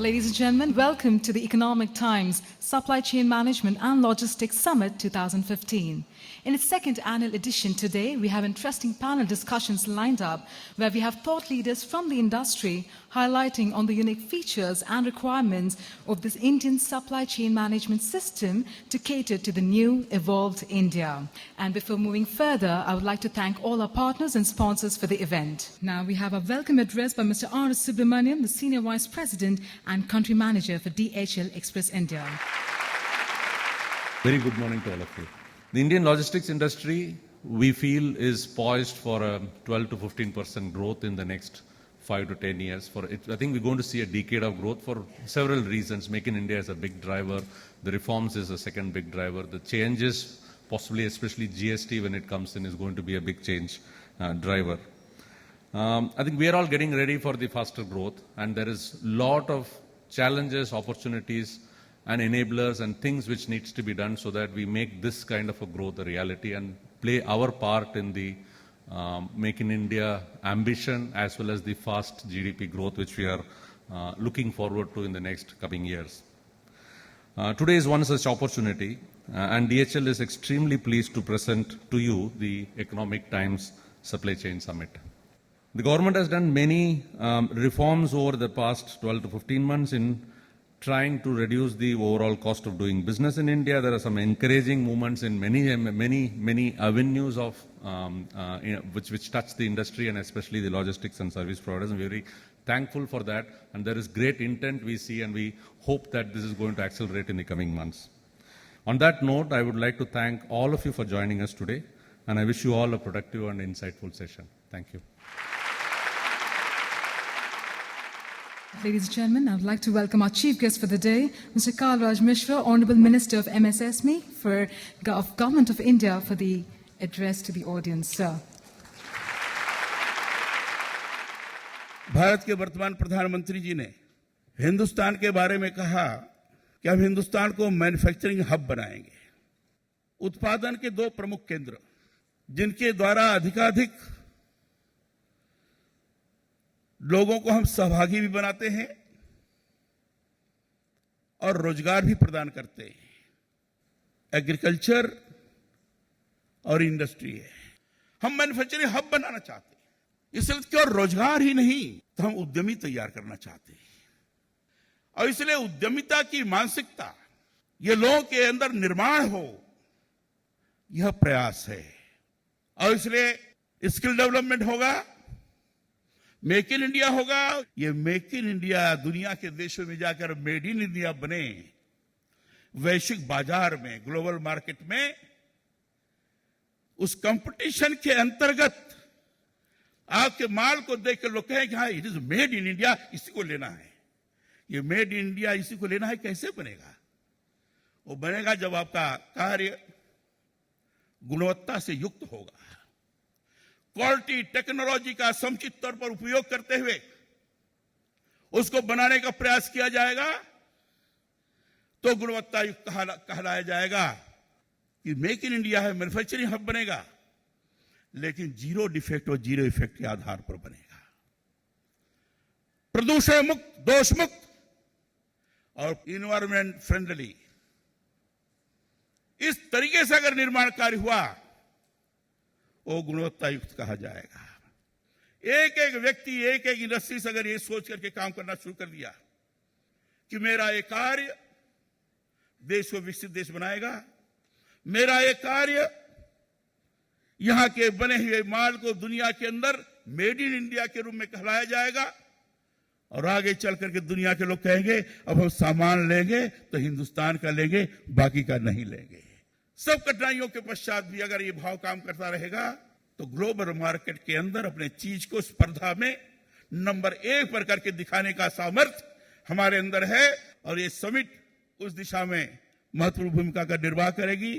Ladies and gentlemen, welcome to the Economic Times Supply Chain Management and Logistics Summit 2015. In its second annual edition today, we have interesting panel discussions lined up where we have thought leaders from the industry highlighting on the unique features and requirements of this Indian supply chain management system to cater to the new, evolved India. And before moving further, I would like to thank all our partners and sponsors for the event. Now we have a welcome address by Mr. R. Subramaniam, the Senior Vice President and Country Manager for DHL Express India. Very good morning to all of you. The Indian logistics industry, we feel, is poised for a 12 to 15% growth in the next 5 to 10 years. I think we're going to see a decade of growth for several reasons. Make in India is a big driver. The reforms is a second big driver. The changes, possibly especially GST when it comes in, is going to be a big change driver. I think we are all getting ready for the faster growth, and there is a lot of challenges, opportunities, and enablers and things which needs to be done so that we make this kind of a growth a reality and play our part in the Make in India ambition as well as the fast GDP growth which we are looking forward to in the next coming years. Today is one such opportunity and DHL is extremely pleased to present to you the Economic Times Supply Chain Summit. The government has done many reforms over the past 12 to 15 months in trying to reduce the overall cost of doing business in India. There are some encouraging movements in many avenues of which touch the industry and especially the logistics and service providers. I'm very thankful for that, and there is great intent we see, and we hope that this is going to accelerate in the coming months. On that note, I would like to thank all of you for joining us today, and I wish you all a productive and insightful session. Thank you. Ladies and gentlemen, I would like to welcome our chief guest for the day, Mr. Kalraj Mishra, Honorable Minister of MSSME of Government of India, for the address to the audience. Sir. Bharat के वर्तमान प्रधानमंत्री जी ने हिंदुस्तान के बारे में कहा कि हम हिंदुस्तान को मैन्युफैक्चरिंग हब बनाएंगे। उत्पादन के दो प्रमुख केंद्र जिनके द्वारा अधिकाधिक लोगों को हम सहभागी भी बनाते हैं और रोजगार भी प्रदान करते हैं। एग्रीकल्चर और इंडस्ट्री है। हम मैन्युफैक्चरिंग हब बनाना चाहते हैं। इसलिए केवल रोजगार ही नहीं, तो हम उद्यमी तैयार करना चाहते हैं। और इसलिए उद्यमिता की मानसिकता, ये लोगों के अंदर निर्माण हो, यह प्रयास है। और इसलिए स्किल डेवलपमेंट होगा, मेक इन इंडिया होगा। ये मेक इन इंडिया दुनिया के देशों में जाकर मेड इन इंडिया बने, वैश्विक बाजार में, ग्लोबल मार्केट में, उस कंपटीशन के अंतर्गत आपके माल को देखकर लोग कहें कि हाँ, it is made in India, इसी को लेना है। ये मेड इन इंडिया इसी को लेना है, कैसे बनेगा? वो बनेगा जब आपका कार्य गुणवत्ता से युक्त होगा, क्वालिटी टेक्नोलॉजी का समुचित तौर पर उपयोग करते हुए उसको बनाने का प्रयास किया जाएगा, तो गुणवत्ता युक्त कहलाया जाएगा कि मेक इन इंडिया है, मैन्युफैक्चरिंग हब बनेगा, लेकिन जीरो डिफेक्ट और जीरो इफेक्ट के आधार पर बनेगा। प्रदूषण मुक्त, दोष मुक्त और इन्वायरमेंट फ्रेंडली, इस तरीके से अगर निर्माण कार्य हुआ, वो गुणवत्ता युक्त कहा जाएगा। एक एक व्यक्ति, एक एक इंडस्ट्री से अगर ये सोच करके काम करना शुरू कर दिया कि मेरा ये कार्य देश को विकसित देश बनाएगा, मेरा ये कार्य यहां के बने हुए माल को दुनिया के अंदर मेड इन इंडिया के रूप में कहलाया जाएगा, और आगे चल करके दुनिया के लोग कहेंगे अब हम सामान लेंगे तो हिंदुस्तान का लेंगे, बाकी का नहीं लेंगे। सब कठिनाइयों के पश्चात भी अगर ये भाव काम करता रहेगा, तो ग्लोबल मार्केट के अंदर अपने चीज को स्पर्धा में नंबर 1 पर करके दिखाने का सामर्थ्य हमारे अंदर है, और ये समिट उस दिशा में महत्वपूर्ण भूमिका का निर्वाह करेगी।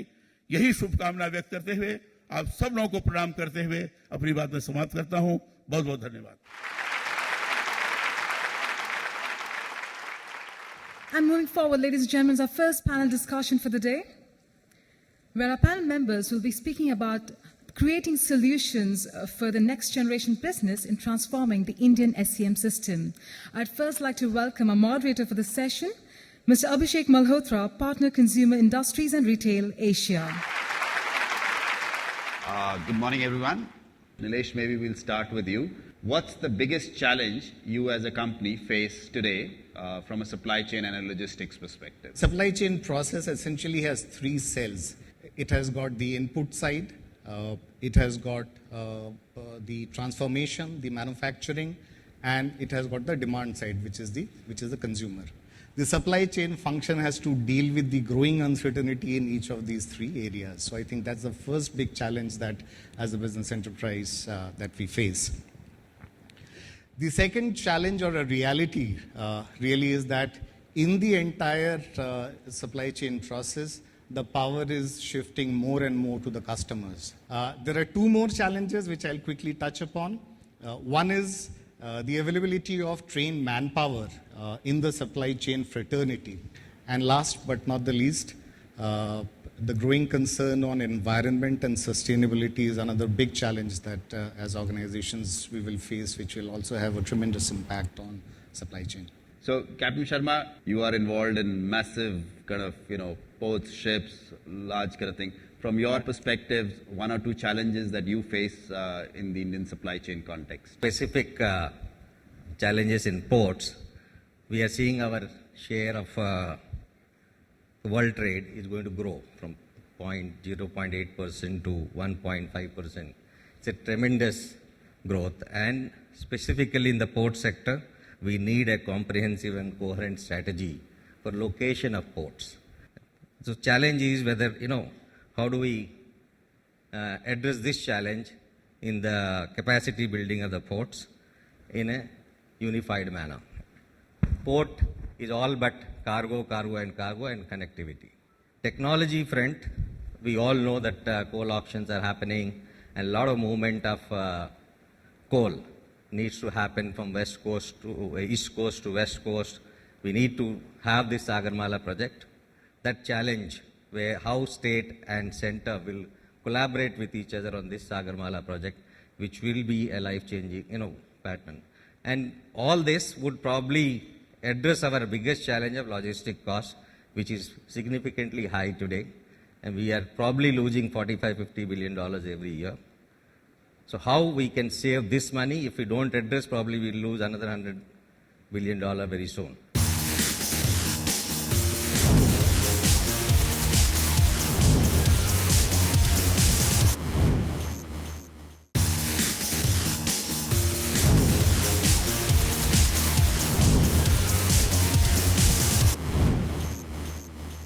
यही शुभकामना व्यक्त करते हुए आप सब लोगों को प्रणाम करते हुए अपनी बात में समाप्त करता हूं। बहुत बहुत धन्यवाद। And moving forward, ladies and gentlemen, our first panel discussion for the day, where our panel members will be speaking about creating solutions for the next generation business in transforming the Indian SCM system. I'd first like to welcome our moderator for the session, Mr. Abhishek Malhotra, Partner Consumer Industries and Retail, Asia. Good morning, everyone. Nilesh, maybe we'll start with you. What's the biggest challenge you as a company face today from a supply chain and a logistics perspective? Supply chain process essentially has three cells. It has got the input side, it has got the transformation, the manufacturing, and it has got the demand side, which is the consumer. The supply chain function has to deal with the growing uncertainty in each of these three areas. So I think that's the first big challenge that, as a business enterprise, that we face. The second challenge or a reality really is that in the entire supply chain process, the power is shifting more and more to the customers. There are two more challenges which I'll quickly touch upon. One is the availability of trained manpower in the supply chain fraternity. And last but not the least, the growing concern on environment and sustainability is another big challenge that as organizations we will face, which will also have a tremendous impact on supply chain. So, Captain Sharma, you are involved in massive kind of, ports, ships, large kind of thing. From your perspective, one or two challenges that you face in the Indian supply chain context? Specific challenges in ports, we are seeing our share of world trade is going to grow from 0.8% to 1.5%. It's a tremendous growth, and specifically in the port sector, we need a comprehensive and coherent strategy for location of ports. So challenge is whether, how do we address this challenge in the capacity building of the ports in a unified manner. Port is all but cargo and connectivity. Technology front, we all know that coal auctions are happening and a lot of movement of coal needs to happen from west coast to east coast to west coast. We need to have this Sagarmala project. That challenge where how state and center will collaborate with each other on this Sagarmala project, which will be a life-changing, pattern. And all this would probably address our biggest challenge of logistic cost, which is significantly high today. And we are probably losing $45–50 billion every year. So how we can save this money? If we don't address, probably we'll lose another $100 billion very soon.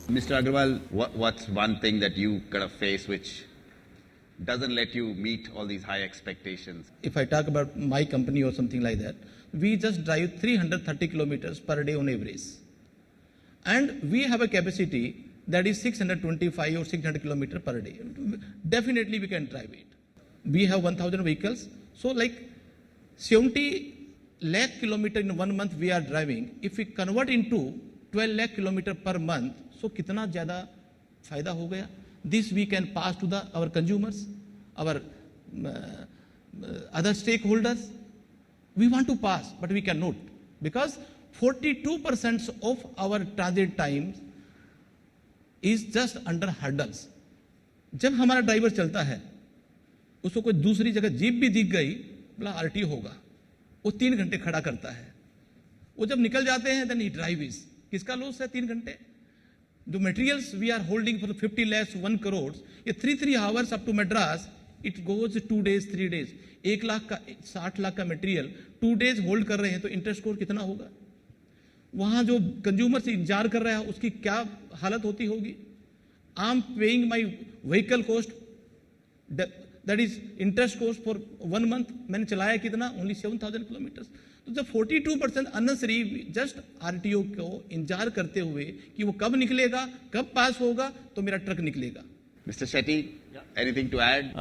Mr. Agarwal, what's one thing that you kind of face which doesn't let you meet all these high expectations? If I talk about my company or something like that, we just drive 330 kilometers per day on average. And we have a capacity that is 625 or 600 kilometers per day. Definitely we can drive it. We have 1,000 vehicles. So like 70 lakh kilometers in 1 month we are driving. If we convert into 12 lakh kilometers per month, so कितना ज़्यादा फायदा हो गया. This we can pass to our consumers, our other stakeholders. We want to pass, but we cannot because 42% of our transit time is just under hurdles. जब हमारा driver चलता है, उसको कोई दूसरी जगह जीप भी दिख गई, बोला आरटी होगा, वो 3 घंटे खड़ा करता है. वो जब निकल जाते हैं, then he drives. किसका लॉस है 3 घंटे? The materials we are holding for 50 lakhs, 1 crore, ये 3 hours up to Madras, it goes 2 days, 3 days. 1 lakh का 60 लाख का मटेरियल 2 days होल्ड कर रहे हैं, तो इंटरेस्ट कोस्ट कितना होगा? वहां जो कंज्यूमर से इंतजार कर रहा है उसकी क्या हालत होती होगी? I am paying my vehicle cost, that is interest cost for 1 month. मैंने चलाया कितना? Only 7,000 kilometre. तो जब 42% अननेसेसरी जस्ट आरटीओ को इंतजार करते हुए कि वो कब निकलेगा, कब पास होगा, तो मेरा ट्रक निकलेगा. Mr. Shetty, anything to add?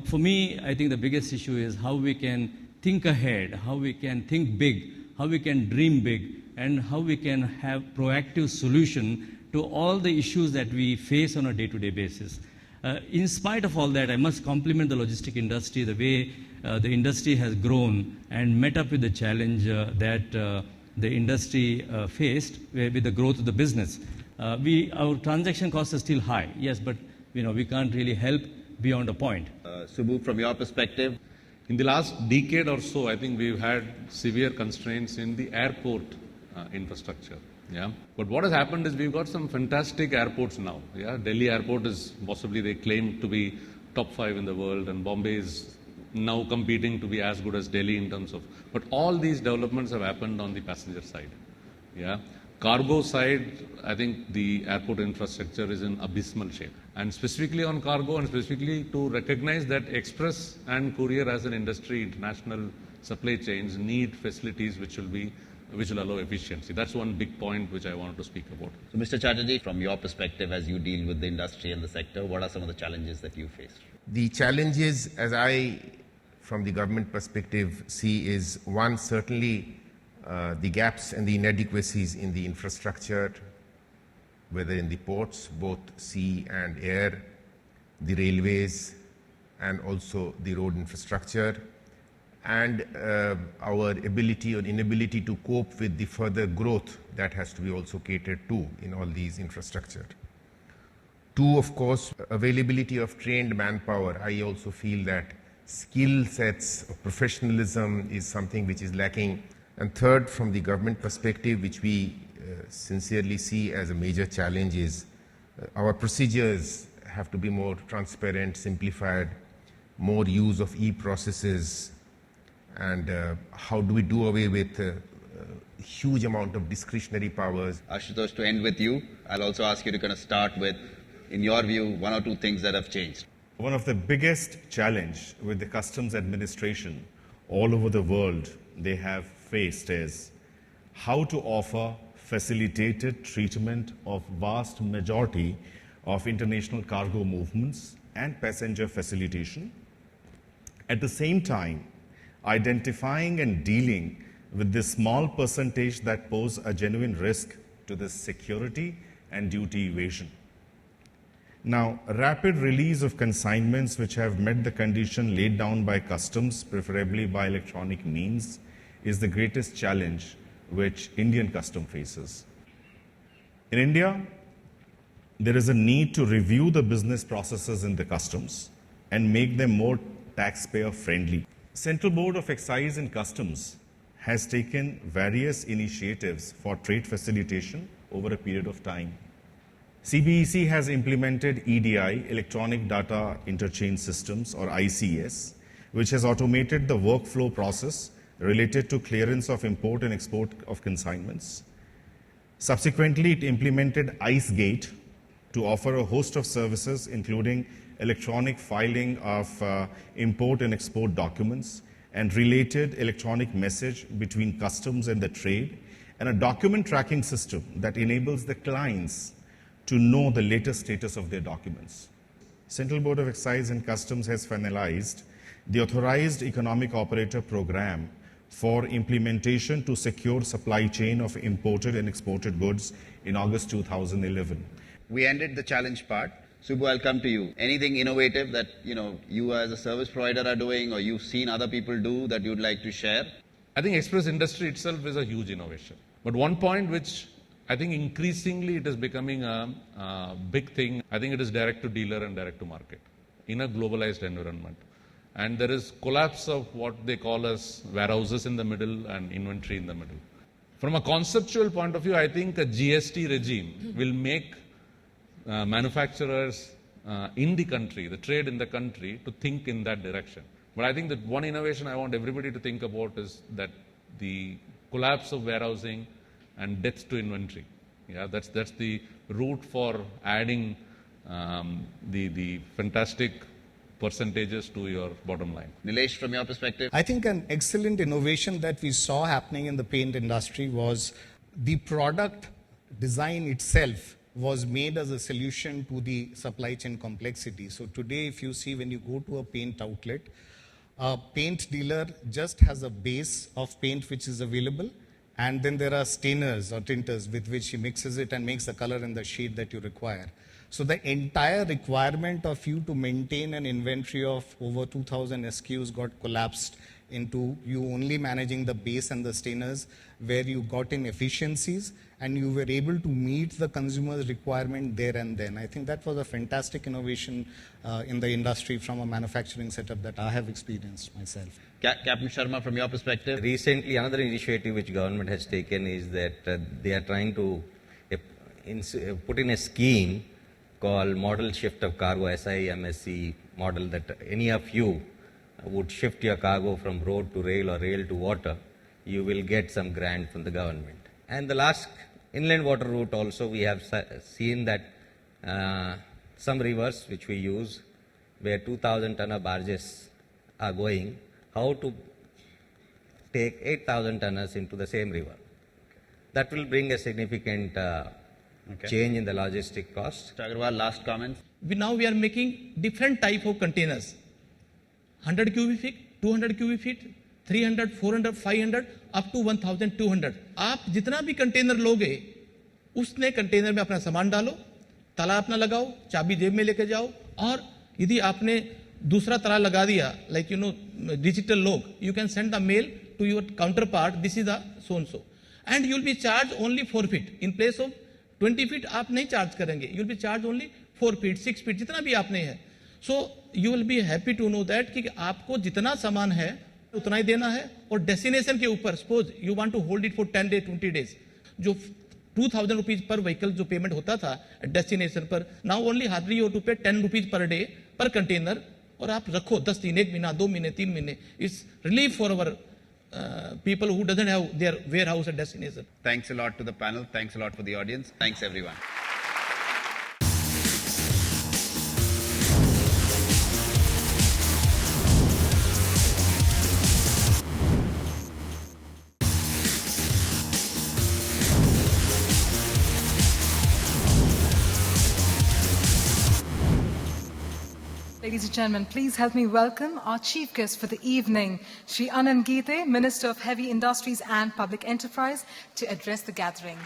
For me, I think the biggest issue is how we can think ahead, how we can think big, how we can dream big, and how we can have proactive solution to all the issues that we face on a day-to-day basis. In spite of all that, I must compliment the logistic industry, the way the industry has grown and met up with the challenge that the industry faced with the growth of the business. Our transaction costs are still high, yes, but we can't really help beyond a point. Subbu, from your perspective, In the last decade or so, I think we've had severe constraints in the airport infrastructure. Yeah, but what has happened is we've got some fantastic airports now. Yeah, Delhi airport is possibly, they claim to be top 5 in the world, and Bombay is now competing to be as good as Delhi in terms of. But all these developments have happened on the passenger side. Yeah, cargo side, I think the airport infrastructure is in abysmal shape. And specifically on cargo, and specifically to recognize that express and courier as an industry, international supply chains need facilities which will allow efficiency. That's one big point which I wanted to speak about. So Mr. Chatterjee, from your perspective as you deal with the industry and the sector, what are some of the challenges that you face? The challenges, as I, from the government perspective, see is one, certainly the gaps and the inadequacies in the infrastructure, whether in the ports, both sea and air, the railways, and also the road infrastructure, and our ability or inability to cope with the further growth that has to be also catered to in all these infrastructure. Two, of course, availability of trained manpower. I also feel that skill sets of professionalism is something which is lacking. And third, from the government perspective, which we sincerely see as a major challenge, is our procedures have to be more transparent, simplified, more use of e-processes, and how do we do away with huge amount of discretionary powers. Ashutosh, to end with you, I'll also ask you to kind of start with, in your view, one or two things that have changed. One of the biggest challenge with the customs administration all over the world they have faced is how to offer facilitated treatment of vast majority of international cargo movements and passenger facilitation. At the same time, identifying and dealing with the small percentage that pose a genuine risk to the security and duty evasion. Now, rapid release of consignments which have met the condition laid down by customs, preferably by electronic means, is the greatest challenge which Indian custom faces. In India, there is a need to review the business processes in the customs and make them more taxpayer friendly. Central Board of Excise and Customs has taken various initiatives for trade facilitation over a period of time. CBEC has implemented EDI, Electronic Data Interchange Systems, or ICS, which has automated the workflow process related to clearance of import and export of consignments. Subsequently, it implemented IceGate to offer a host of services, including electronic filing of import and export documents and related electronic message between customs and the trade, and a document tracking system that enables the clients to know the latest status of their documents. Central Board of Excise and Customs has finalized the Authorized Economic Operator Program for implementation to secure supply chain of imported and exported goods in August 2011. We ended the challenge part. Subbu, I'll come to you. Anything innovative that you as a service provider are doing, or you've seen other people do, that you'd like to share? I think express industry itself is a huge innovation. But one point which I think increasingly it is becoming a big thing, I think it is direct to dealer and direct to market in a globalized environment. And there is collapse of what they call as warehouses in the middle and inventory in the middle. From a conceptual point of view, I think a GST regime will make manufacturers in the country, the trade in the country, to think in that direction. But I think that one innovation I want everybody to think about is that the collapse of warehousing and death to inventory. Yeah, that's the route for adding the fantastic percentages to your bottom line. Nilesh, from your perspective? I think an excellent innovation that we saw happening in the paint industry was the product design itself was made as a solution to the supply chain complexity. So today, if you see when you go to a paint outlet, a paint dealer just has a base of paint which is available, and then there are stainers or tinters with which he mixes it and makes the color and the shade that you require. So the entire requirement of you to maintain an inventory of over 2,000 SKUs got collapsed into you only managing the base and the stainers, where you got in efficiencies and you were able to meet the consumer's requirement there and then. I think that was a fantastic innovation in the industry from a manufacturing setup that I have experienced myself. Captain Sharma, from your perspective? Recently, another initiative which government has taken is that they are trying to put in a scheme called Model Shift of Cargo, SIMSC model, that any of you would shift your cargo from road to rail or rail to water, you will get some grant from the government. And the last inland water route also, we have seen that some rivers which we use, where 2,000 ton of barges are going, how to take 8,000 tonners into the same river. That will bring a significant change in the logistic cost. Mr. Agarwal, last comments? Now we are making different type of containers. 100 cubic feet, 200 cubic feet, 300, 400, 500, up to 1,200. आप जितना भी container लोगे, उसने container में अपना सामान डालो, ताला अपना लगाओ, चाबी जेब में लेके जाओ, और यदि आपने दूसरा ताला लगा दिया, like digital log, you can send the mail to your counterpart, this is the so and so, and you will be charged only 4 feet in place of 20 feet. आप नहीं चार्ज करेंगे, you will be charged only 4 feet, 6 feet, जितना भी आपने है. So you will be happy to know that कि आपको जितना सामान है उतना ही देना है, और डेस्टिनेशन के ऊपर suppose you want to hold it for 10 days 20 days, जो 2,000 रुपीज पर व्हीकल जो पेमेंट होता था डेस्टिनेशन पर, now only hardly you to pay 10 rupees per day पर कंटेनर, और आप रखो 10 दिन, 1 महीना, 2 महीने, 3 महीने. It's relief for our people who doesn't have their warehouse at destination. Thanks a lot to the panel. Thanks a lot for the audience. Thanks everyone. Ladies and gentlemen, please help me welcome our chief guest for the evening, Shri Anand Gite, Minister of Heavy Industries and Public Enterprise, to address the gathering.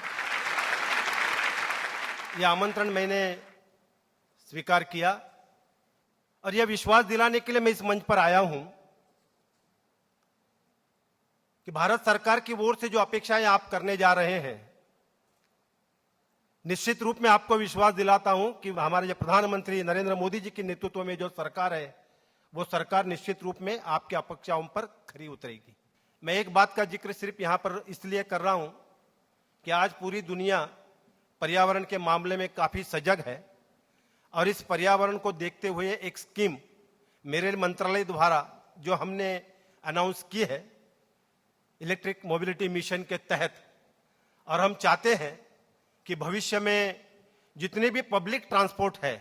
यह आमंत्रण मैंने स्वीकार किया और यह विश्वास दिलाने के लिए मैं इस मंच पर आया हूं कि भारत सरकार की ओर से जो अपेक्षाएं आप करने जा रहे हैं, निश्चित रूप में आपको विश्वास दिलाता हूं कि हमारे जो प्रधानमंत्री नरेंद्र मोदी जी के नेतृत्व में जो सरकार है, वो सरकार निश्चित रूप में आपकी अपेक्षाओं पर खरी उतरेगी. मैं एक बात का जिक्र सिर्फ यहां पर इसलिए कर रहा हूं कि आज पूरी दुनिया पर्यावरण के मामले में काफी सजग है, और इस पर्यावरण को देखते हुए एक स्कीम मेरे मंत्रालय द्वारा जो हमने अनाउंस की है इलेक्ट्रिक मोबिलिटी मिशन के तहत, और हम चाहते हैं कि भविष्य में जितने भी पब्लिक ट्रांसपोर्ट है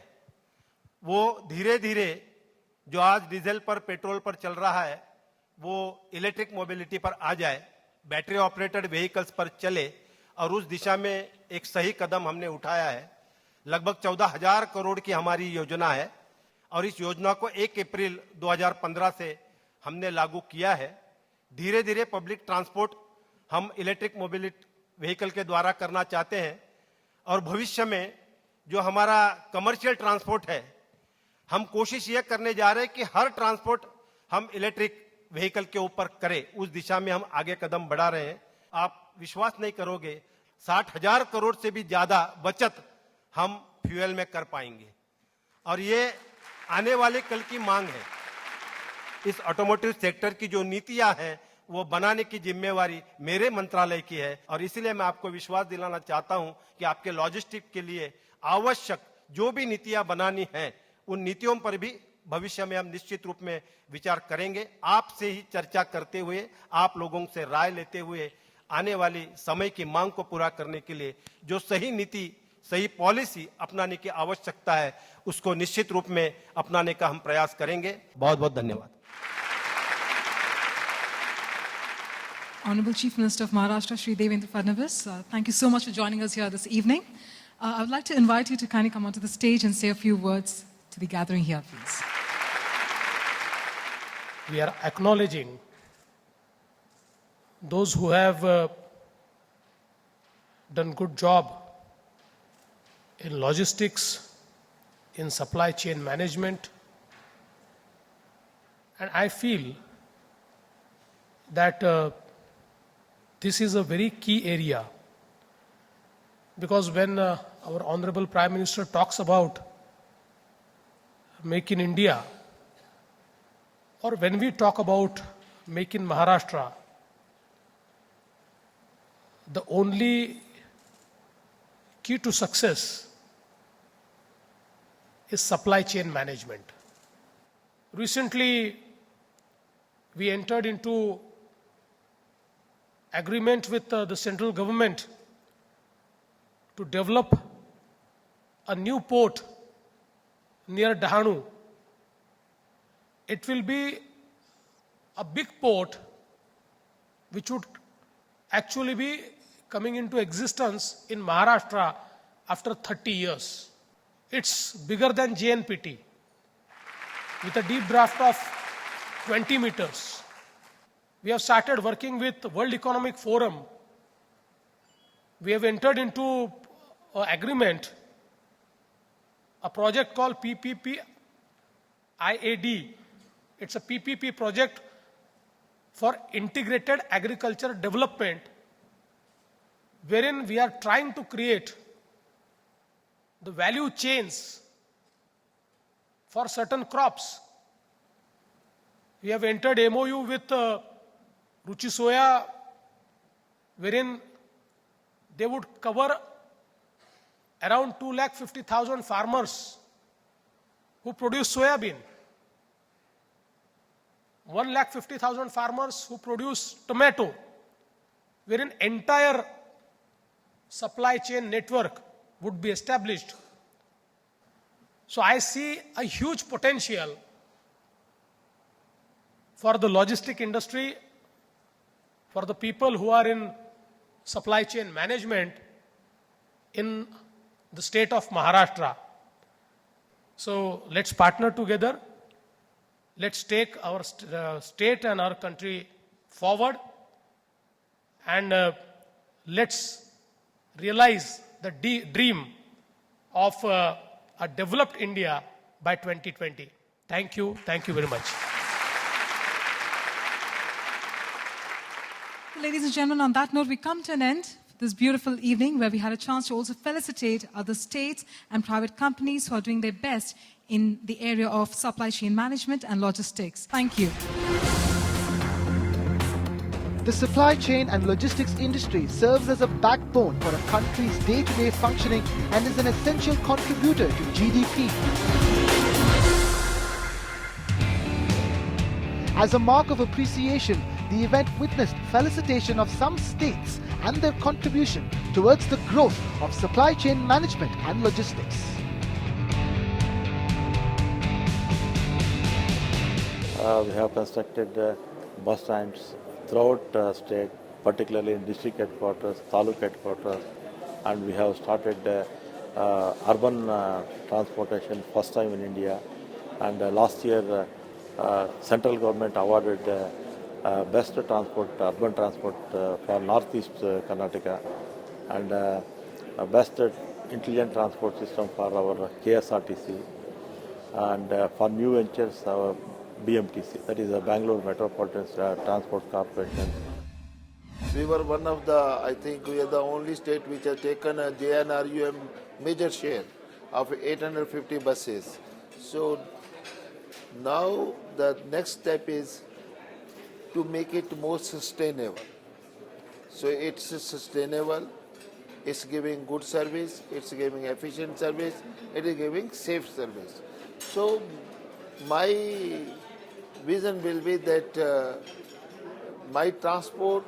वो धीरे धीरे जो आज डीजल पर, पेट्रोल पर चल रहा है, वो इलेक्ट्रिक मोबिलिटी पर आ जाए, बैटरी ऑपरेटेड व्हीकल्स पर चले, और उस दिशा में एक सही कदम हमने उठाया है. लगभग 14,000 करोड़ की हमारी योजना है, और इस योजना को 1 अप्रैल 2015 से हमने लागू किया है. धीरे धीरे पब्लिक ट्रांसपोर्ट हम इलेक्ट्रिक मोबिलिटी व्हीकल के द्वारा करना चाहते हैं, और भविष्य में जो हमारा कमर्शियल ट्रांसपोर्ट है, हम कोशिश ये करने जा रहे हैं कि हर ट्रांसपोर्ट हम इलेक्ट्रिक व्हीकल के ऊपर करें. उस दिशा में हम आगे कदम बढ़ा रहे हैं. आप विश्वास नहीं करोगे, 60,000 करोड़ से भी ज्यादा बचत हम फ्यूल में कर पाएंगे, और ये आने वाले कल की मांग है. इस ऑटोमोटिव सेक्टर की जो नीतियां हैं वो बनाने की जिम्मेवारी मेरे मंत्रालय की है, और इसलिए मैं आपको विश्वास दिलाना चाहता हूं कि आपके लॉजिस्टिक के लिए आवश्यक जो भी नीतियां बनानी हैं, उन नीतियों पर भी भविष्य में हम निश्चित रूप में विचार करेंगे. आपसे ही चर्चा करते हुए, आप लोगों से राय लेते हुए, आने वाली समय की मांग को पूरा करने के लिए जो सही नीति, सही पॉलिसी अपनाने की आवश्यकता है, उसको निश्चित रूप में अपनाने का हम प्रयास करेंगे. बहुत बहुत धन्यवाद. Honorable Chief Minister of Maharashtra, Shri Devendra Fadnavis, thank you so much for joining us here this evening. I would like to invite you to kindly come onto the stage and say a few words to the gathering here, please. We are acknowledging those who have done good job in logistics in supply chain management. And I feel that this is a very key area, because when our Honorable Prime Minister talks about Make in India, or when we talk about Make in Maharashtra, the only key to success is supply chain management. Recently, we entered into agreement with the central government to develop a new port near Dahanu. It will be a big port which would actually be coming into existence in Maharashtra after 30 years. It's bigger than JNPT with a deep draft of 20 meters. We have started working with the World Economic Forum. We have entered into an agreement, a project called PPP IAD. It's a PPP project for integrated agriculture development, wherein we are trying to create the value chains for certain crops. We have entered MOU with Ruchi Soya, wherein they would cover around 250,000 farmers who produce soya bean, 150,000 farmers who produce tomato, wherein entire supply chain network would be established. So I see a huge potential for the logistic industry, for the people who are in supply chain management in the state of Maharashtra. So let's partner together. Let's take our state and our country forward, and let's realize the dream of a developed India by 2020. Thank you. Thank you very much. Ladies and gentlemen, on that note, we come to an end this beautiful evening where we had a chance to also felicitate other states and private companies who are doing their best in the area of supply chain management and logistics. Thank you. The supply chain and logistics industry serves as a backbone for a country's day-to-day functioning and is an essential contributor to GDP. As a mark of appreciation, the event witnessed felicitation of some states and their contribution towards the growth of supply chain management and logistics. We have constructed bus stands throughout state, particularly in district headquarters, taluk headquarters, and we have started urban transportation first time in India. And last year, central government awarded best transport, urban transport for Northeast Karnataka, and best intelligent transport system for our KSRTC, and for new ventures, our BMTC, that is the Bangalore Metropolitan Transport Corporation. We were one of the, I think we are the only state which has taken a JNRUM major share of 850 buses. So now the next step is to make it more sustainable. So it's sustainable, it's giving good service, it's giving efficient service, it is giving safe service. So my vision will be that my transport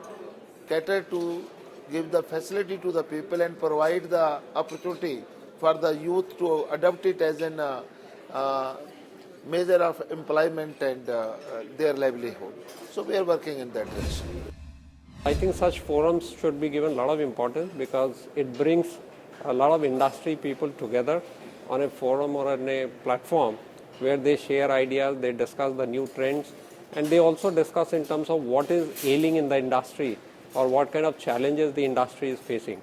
cater to give the facility to the people and provide the opportunity for the youth to adopt it as an measure of employment and their livelihood. So we are working in that direction. I think such forums should be given a lot of importance because it brings a lot of industry people together on a forum or on a platform where they share ideas, they discuss the new trends, and they also discuss in terms of what is ailing in the industry or what kind of challenges the industry is facing.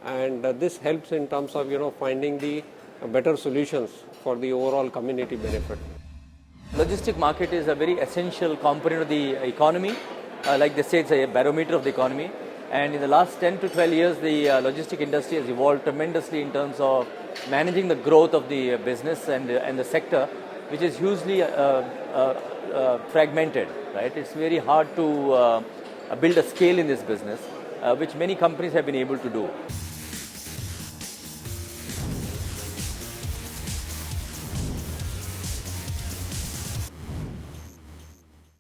And this helps in terms of finding the better solutions for the overall community benefit. Logistic market is a very essential component of the economy. Like they say, it's a barometer of the economy. And in the last 10 to 12 years, the logistic industry has evolved tremendously in terms of managing the growth of the business and the sector, which is hugely fragmented. Right? It's very hard to build a scale in this business, which many companies have been able to do.